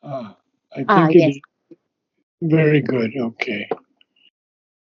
Ah, I think it Yes. is very good. Okay.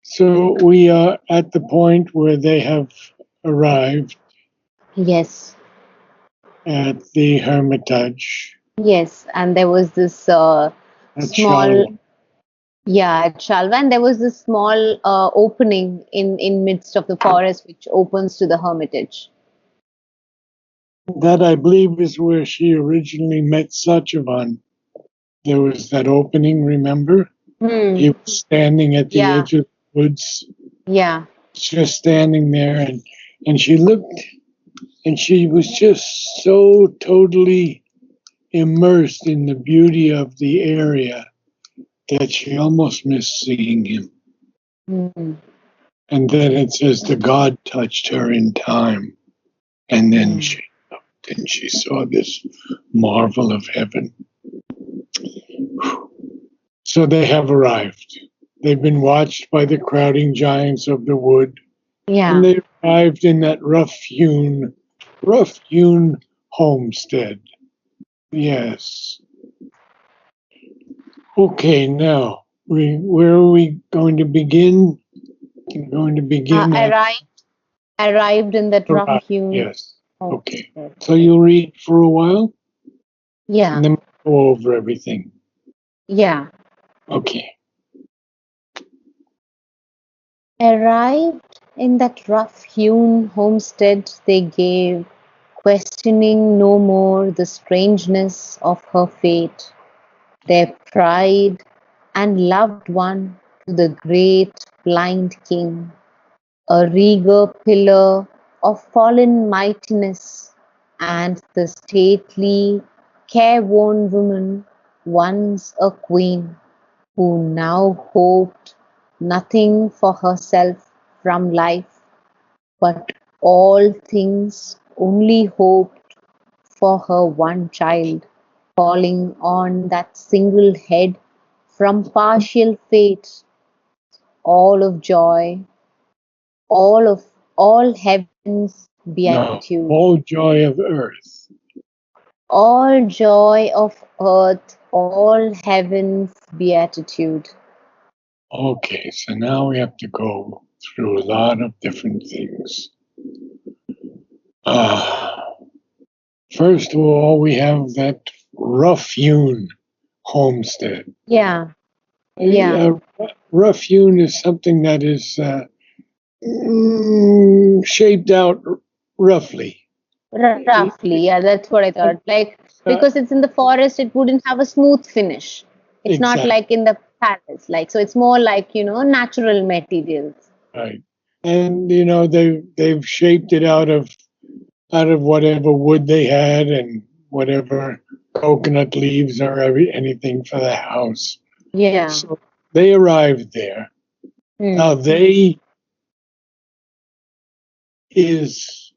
So we are at the point where they have arrived Yes. at the Hermitage Yes. And there was this at small, Shalwa. yeah, at Shalva, and there was this small opening in midst of the forest which opens to the hermitage. That I believe is where she originally met Satyavan. There was that opening, remember? Hmm. He was standing at the Yeah. edge of the woods, Yeah. just standing there, and she looked, and she was just so totally immersed in the beauty of the area that she almost missed seeing him. Hmm. And then it says the God touched her in time, and then Hmm. she saw this marvel of heaven. So they have arrived. They've been watched by the crowding giants of the wood, and Yeah. they arrived in that rough-hewn homestead. Yes. Okay, now where are we going to begin? We're going to begin at Arrived in that rough arrived. hewn Yes. Okay. homestead. So you'll read for a while, and Yeah. then we'll go over everything. Yeah. Okay. Arrived in that rough hewn homestead they gave, questioning no more the strangeness of her fate, their pride and loved one to the great blind king, a regal pillar of fallen mightiness, and the stately, careworn woman, once a queen, who now hoped nothing for herself from life, but all things only hoped for her one child, falling on that single head from partial fate, all of joy, all heaven's Now, beatitude, all joy of earth. all joy of earth, all heaven's beatitude. Okay, so now we have to go through a lot of different things. Uh, First of all, we have that rough-hewn homestead. Yeah, yeah. Rough hewn is something that is shaped out roughly. Roughly, yeah, that's what I thought. Like, Uh, because it's in the forest, it wouldn't have a smooth finish. It's not exactly like in the palace. Like, so it's more like, natural materials. right. And they've shaped it out of whatever wood they had and whatever coconut leaves or anything for the house. Yeah. So they arrived there. Now Hmm. they is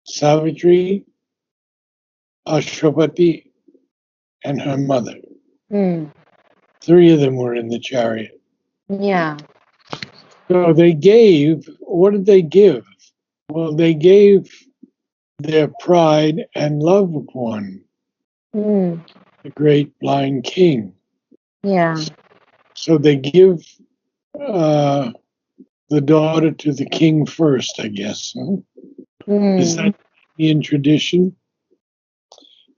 Savitri, Ashwapati, and her mother. Hmm. Three of them were in the chariot. Yeah. So what did they give? Well, they gave their pride and loved one, Hmm. the great blind king. Yeah. So they give uh, the daughter to the king first, I guess. Huh? Is Hmm. that in tradition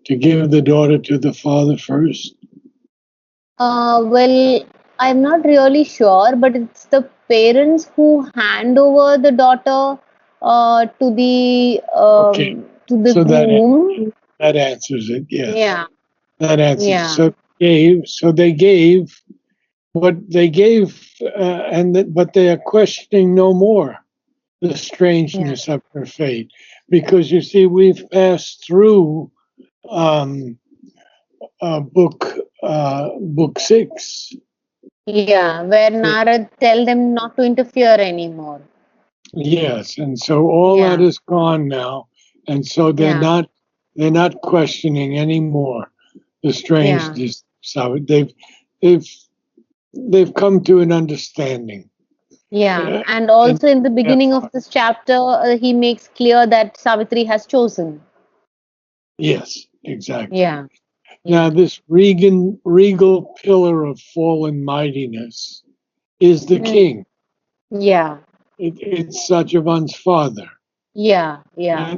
to give the daughter to the father first? Well, I'm not really sure, but it's the parents who hand over the daughter Okay, to the so groom. that answers it. Yes, Yeah. that answers. Yeah. So they gave what they gave, but they are questioning no more the Yeah. strangeness of her fate, because you see, we've passed through um, book 6. Yeah, where Narad tell them not to interfere anymore. Yes, and so all that Yeah, is gone now, and so yeah, they're not questioning anymore the yeah, strangeness. So they've they've come to an understanding. yeah. Uh, And and also in the beginning of this chapter, he makes clear that Savitri has chosen. yes, exactly. Yeah, Now, this regal pillar of fallen mightiness is the Mm. king. Yeah. It's Satyavan's father, Yeah. Yeah.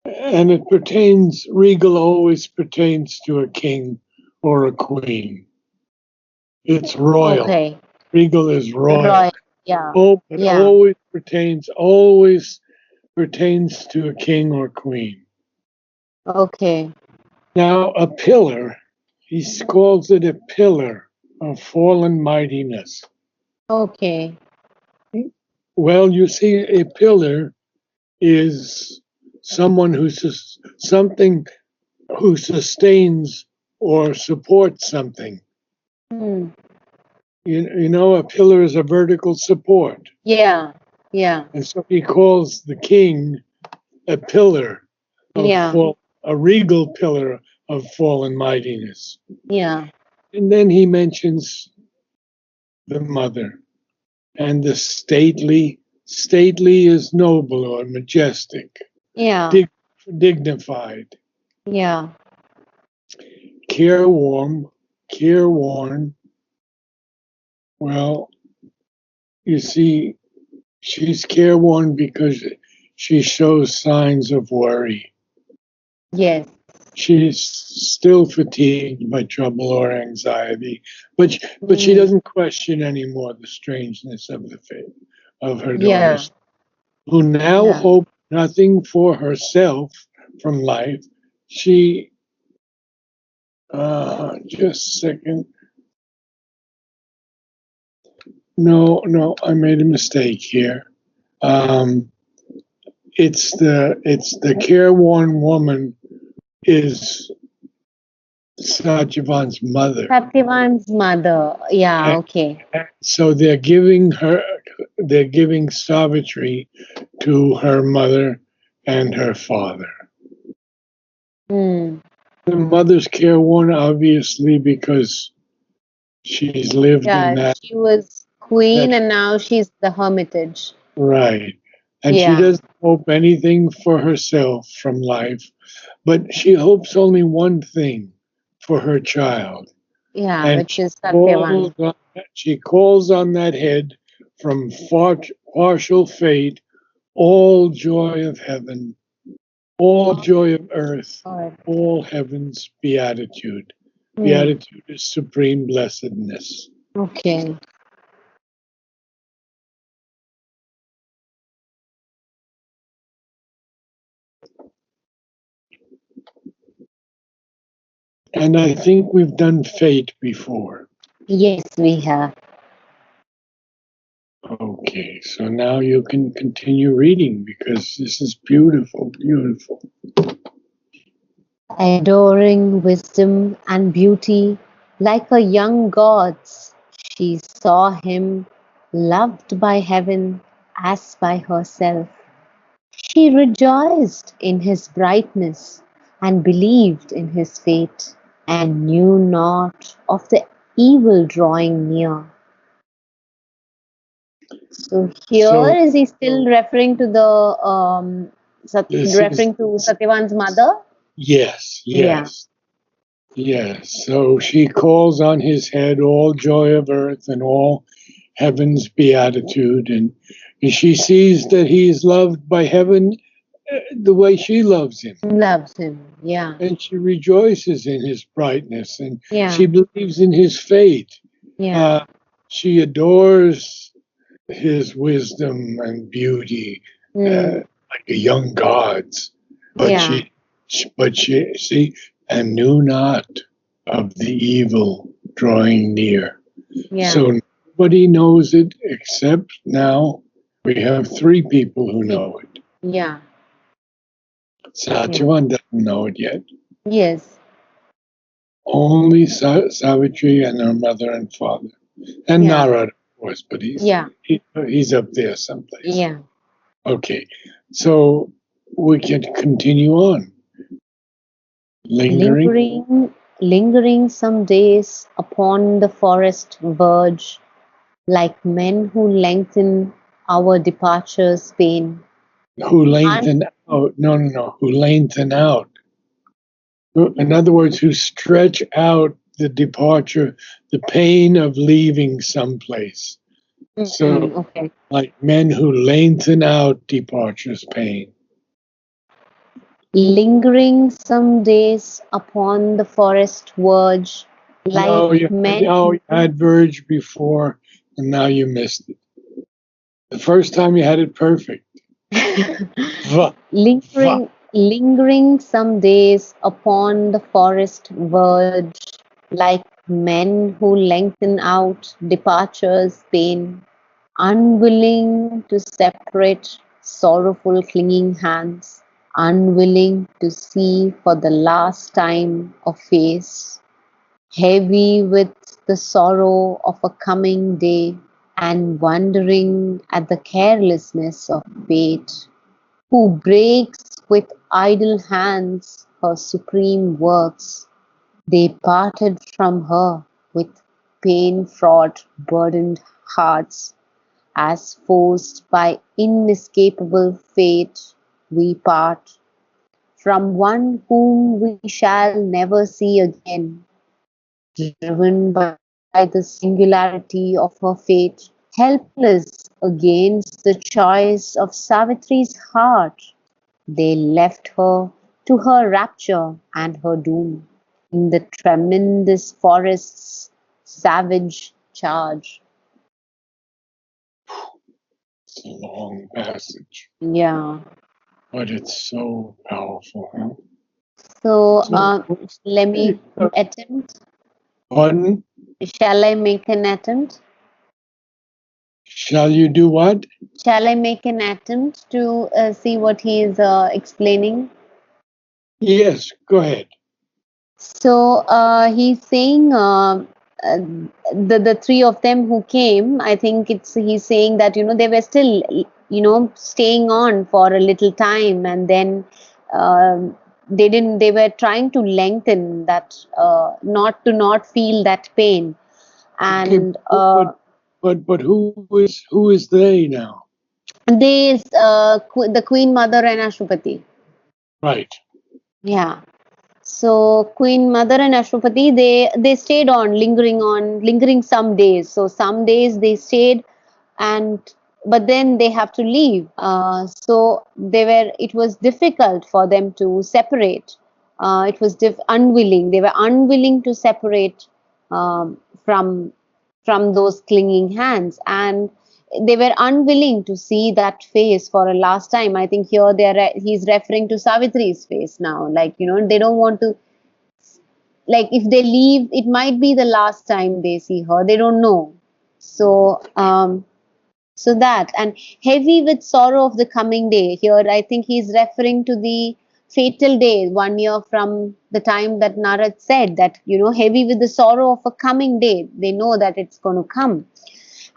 and it pertains. Regal always pertains to a king or a queen. It's royal. Okay. Regal is royal. Roy. Yeah. Oh, it Yeah. always pertains to a king or queen. Okay. Now, a pillar, he calls it a pillar of fallen mightiness. Okay. Well, you see, a pillar is someone something who sustains or supports something. Hmm. You know, a pillar is a vertical support. Yeah. Yeah. And so he calls the king a pillar of Yeah. a regal pillar of fallen mightiness. Yeah. And then he mentions the mother and the stately is noble or majestic, Yeah. dig, dignified, Yeah. careworn, careworn. Well, you see, she's careworn because she shows signs of worry. Yes. She's still fatigued by trouble or anxiety, but she Hmm. doesn't question anymore the strangeness of the fate of her Yeah. daughters, who now Yeah. hope nothing for herself from life. She, just a second. No, I made a mistake here. Um, it's the careworn woman is Satyavan's mother. Satyavan's mother. Yeah. And Okay. so they're giving Savitri to her mother and her father. Hmm. The mother's careworn, obviously, because she's lived in Yeah. She was queen, that and now she's the hermitage. right. And she Yeah. doesn't hope anything for herself from life, but she hopes only one thing for her child. Yeah. And Which is Satyavan. she calls on that head from partial fate, all joy of heaven, all joy of earth, God. all heaven's beatitude. Hmm. Beatitude is supreme blessedness. Okay. And I think we've done fate before. Yes, we have. Okay, so now you can continue reading because this is beautiful, beautiful. Adoring wisdom and beauty, like a young god's, she saw him, loved by heaven as by herself. She rejoiced in his brightness and believed in his fate, and knew not of the evil drawing near. So here So is he still referring to the this is referring to Satyavan's mother? yes, Yeah. yes. Yes, so she calls on his head all joy of earth and all heaven's beatitude, and she sees that he is loved by heaven the way she loves him, Loves him. Yeah. and she rejoices in his brightness, and Yeah. she believes in his fate. Yeah. Uh, she adores his wisdom and beauty, Mm. like a young god's, but Yeah. she see and knew not of the evil drawing near. Yeah. So nobody knows it except now we have three people who know it. Yeah. Yeah. Satyavan doesn't know it yet. Yes. Only Savitri and her mother and father, and Yeah. Narad, of course, but Yeah. he's up there someplace. Yeah. Okay, so we can continue on. Lingering. Lingering some days upon the forest verge, like men who lengthen our departure's pain. Who And lengthen out? No. Who lengthen out? In other words, who stretch out the departure, the pain of leaving someplace. So, Okay. like men who lengthen out departure's pain. Lingering some days upon the forest verge, like men. You had verge before, and now you missed it. The first time you had it perfect. Va, va. Lingering some days upon the forest verge, like men who lengthen out departure's pain, unwilling to separate sorrowful clinging hands, unwilling to see for the last time a face, heavy with the sorrow of a coming day, and wondering at the carelessness of fate, who breaks with idle hands her supreme works. They parted from her with pain-fraught, burdened hearts, as forced by inescapable fate we part from one whom we shall never see again, driven by the singularity of her fate, helpless against the choice of Savitri's heart. They left her to her rapture and her doom in the tremendous forest's savage charge. It's a long passage, Yeah. but it's so powerful. Huh? So So, let me attempt. pardon? Shall I make an attempt? Shall you do what? Shall I make an attempt to see what he is explaining? Yes, go ahead. So he's saying the three of them who came. I think he's saying that they were still staying on for a little time, and then they didn't. They were trying to lengthen that, not feel that pain, Okay, and but who is they now? they the Queen Mother and Ashwapati. Right. Yeah. So Queen Mother and Ashwapati, they stayed lingering some days. So some days they stayed, and but then they have to leave. So it was difficult for them to separate. It was unwilling. They were unwilling to separate um, from those clinging hands, and they were unwilling to see that face for a last time. I think here he's referring to Savitri's face now. Like, they don't want to, like, if they leave, it might be the last time they see her. They don't know. So, that, and heavy with sorrow of the coming day. Here, I think he's referring to the fatal day, 1 year from the time that Narad said that, heavy with the sorrow of a coming day. They know that it's going to come,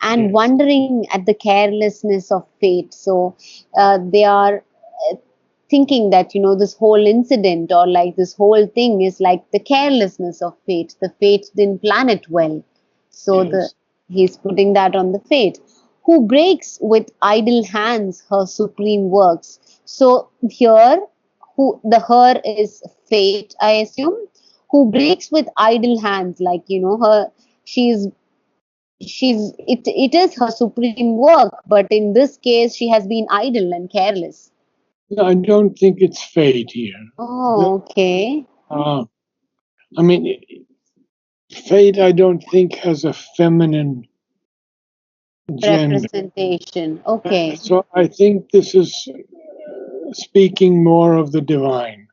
and Yes. wondering at the carelessness of fate. So they are thinking that this whole incident, or like this whole thing, is like the carelessness of fate. The fate didn't plan it well, so Yes. he's putting that on the fate, who breaks with idle hands her supreme works. So here, who the her is fate, I assume, who breaks with idle hands, like, her she's it is her supreme work, but in this case she has been idle and careless. No, I don't think it's fate here. Oh, okay. Uh, I mean, fate, I don't think has a feminine gender. Representation. Okay. So I think this is speaking more of the divine,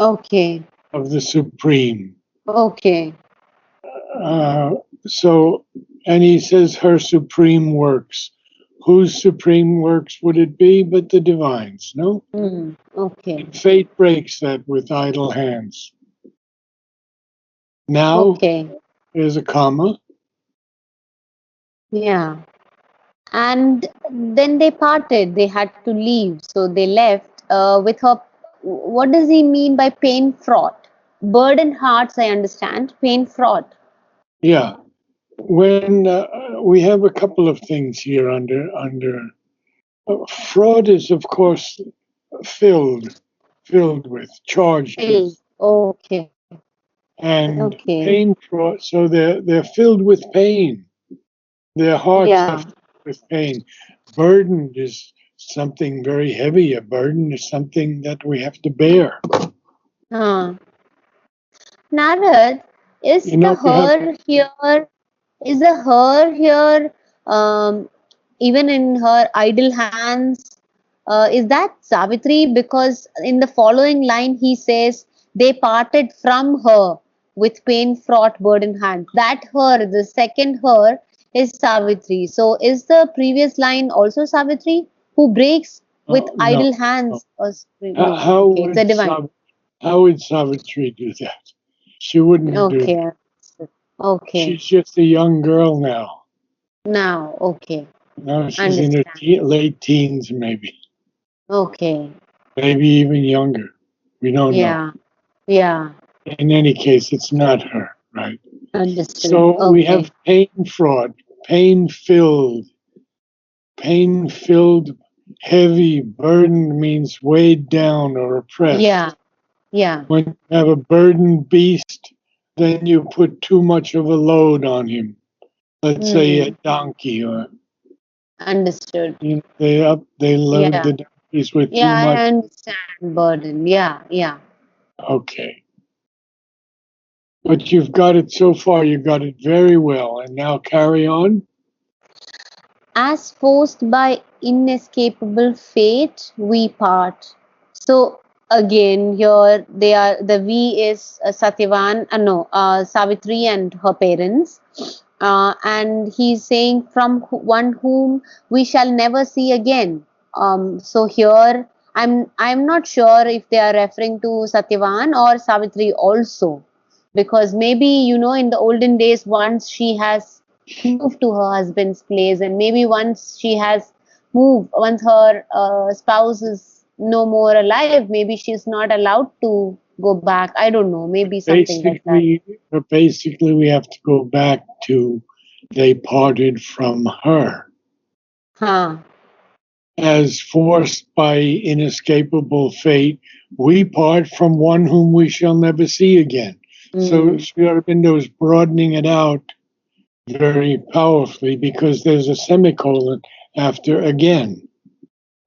Okay. of the supreme. Okay. Uh, so, and he says her supreme works. Whose supreme works would it be but the divine's? No? Okay. Fate breaks that with idle hands. Now, Okay. there's a comma. Yeah. And then they parted. They had to leave. So they left with her. What does he mean by pain fraught? Burdened hearts, I understand. Pain fraught. Yeah. When we have a couple of things here under fraud is of course filled with charged with. Filled. Okay. And Okay. pain fraught. So they're filled with pain. Their hearts are Yeah. filled with pain. Burden is something very heavy. A burden is something that we have to bear. Huh. Narad, is You the know, you have her here, is the her here, um, even in her idle hands, is that Savitri? Because in the following line he says, they parted from her with pain fraught burden hands. That her, the second her, is Savitri. So is the previous line also Savitri who breaks with no, idle no. hands? Or, How, no, how okay, it's a would divine. How would Savitri do that? She wouldn't do that. Okay, okay. She's just a young girl now. Now, okay, Now she's in her understand. late teens, Okay, maybe even younger. We don't know. yeah, yeah, In any case, it's not her, right? understood. So we have Okay, pain fraud, pain filled, pain filled, heavy, burdened means weighed down or yeah, oppressed. yeah, When you have a burdened beast, then you put too much of a load on him. Let's say a hmm, donkey, or understood. they load Yeah, the donkeys with yeah, too much. I understand burden. Yeah, yeah. Okay, but you've got it so far. You got it very well, and now carry on. As forced by inescapable fate, we part. So again, here they are. The we is Satyavan, no, Savitri and her parents, and he's saying from one whom we shall never see again. So here, I'm not sure if they are referring to Satyavan or Savitri also, because maybe in the olden days, once she has moved to her husband's place, and maybe once she has moved, once her spouse is no more alive, maybe she's not allowed to go back. I don't know, maybe something like that. Basically, but basically, we have to go back to they parted from her Huh. as forced by inescapable fate. We part from one whom we shall never see again. So Mm. Sri Aurobindo is broadening it out very powerfully because there's a semicolon after again.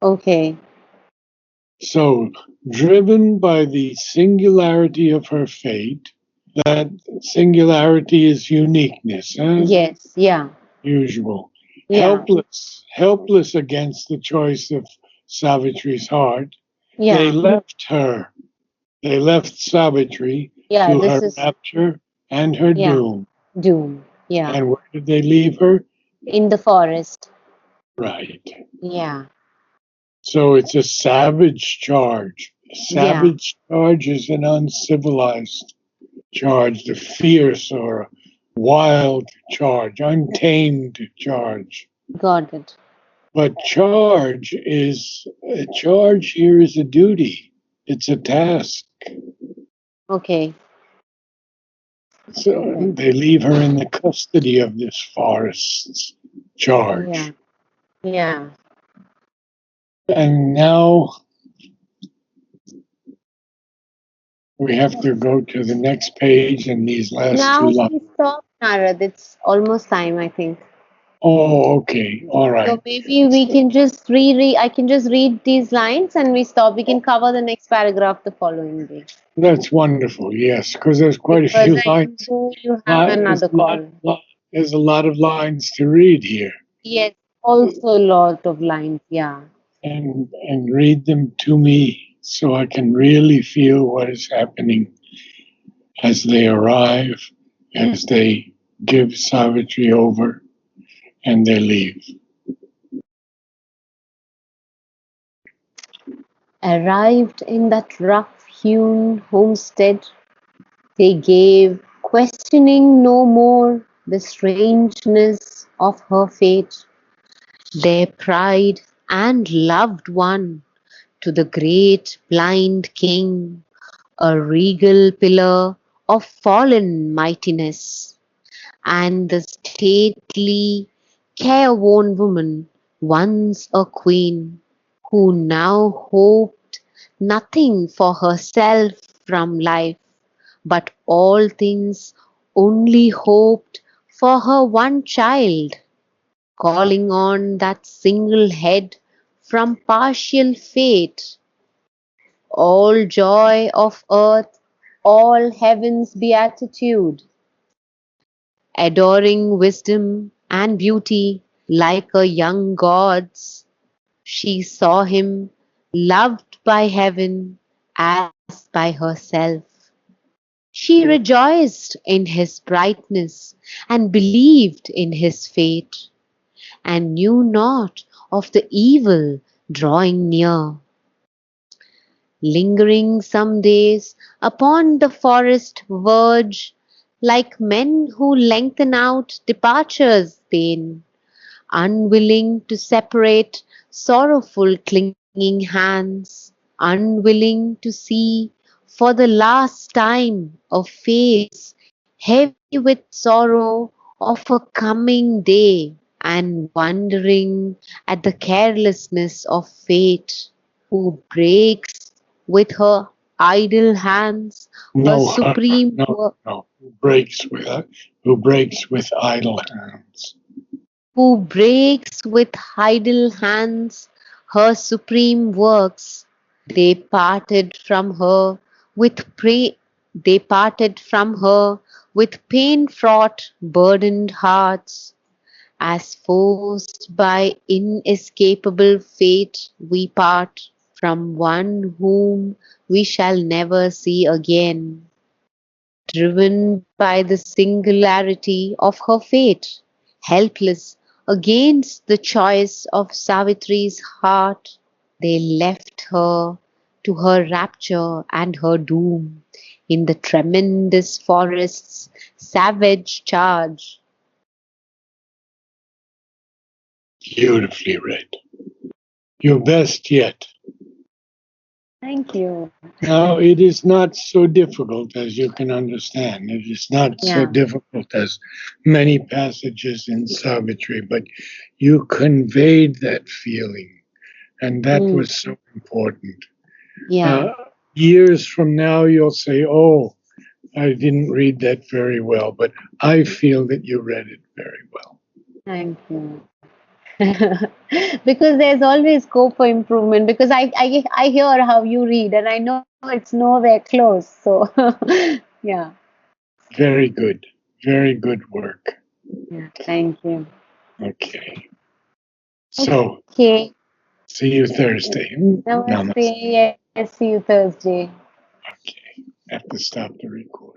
Okay. So, driven by the singularity of her fate, that singularity is uniqueness, as Yes. Yeah. usual. Yeah. Helpless against the choice of Savitri's heart, they Yeah. left her. They left Savitri Yeah. to This her is, rapture and her yeah, doom. doom. Yeah. And where did they leave her? In the forest. Right. Yeah. So it's a savage charge. A Yeah. savage charge is an uncivilized charge, a fierce or wild charge, untamed charge. Got it. But charge is a charge here is a duty. It's a task. Okay. So Okay. they leave her in the custody of this forest's Yeah. charge. Yeah. And now we have to go to the next page and these last two Now lines. we stop, Narad. It's almost time, I think. Oh, okay. All So right. maybe we can just I can just read these lines and we stop. We can cover the next paragraph the following day. That's wonderful. Yes, because there's quite a Because few I lines. know you have There's another call. there's a lot of lines to read here, Yes, also a lot of lines. Yeah. and read them to me so I can really feel what is happening as they arrive, as they give Savitri over, and they leave. Arrived in that rough-hewn homestead, they gave, questioning no more the strangeness of her fate, their pride and loved one, to the great blind king, a regal pillar of fallen mightiness, and the stately, careworn woman, once a queen, who now hoped nothing for herself from life, but all things only hoped for her one child, calling on that single head from partial fate. All joy of earth, all heaven's beatitude, adoring wisdom and beauty like a young god's. She saw him loved by heaven as by herself. She rejoiced in his brightness and believed in his fate, and knew not of the evil drawing near. Lingering some days upon the forest verge, like men who lengthen out departure's pain, unwilling to separate sorrowful clinging hands, unwilling to see for the last time a face heavy with sorrow of a coming day, and wondering at the carelessness of fate, who breaks with her idle hands her No, supreme no, work, no. Who breaks with idle hands? who breaks with idle hands her supreme works. They parted from her with they parted from her with pain-fraught, burdened hearts. As forced by inescapable fate we part from one whom we shall never see again, driven by the singularity of her fate, helpless against the choice of Savitri's heart, they left her to her rapture and her doom in the tremendous forest's savage charge. Beautifully read. Your best yet. Thank you. Now, it is not so difficult as you can understand. It is not so Yeah. difficult as many passages in Savitri, but you conveyed that feeling, and that Mm, was so important. yeah. Uh, Years from now, you'll say, "Oh, I didn't read that very well," but I feel that you read it very well. Thank you. Because there's always scope for improvement, because I hear how you read and I know it's nowhere close. So yeah. Very good. Very good work. Yeah. Thank you. Okay. So, Okay. see you Thursday. Namaste. Namaste. Yes, see you Thursday. Okay. Have to stop the recording.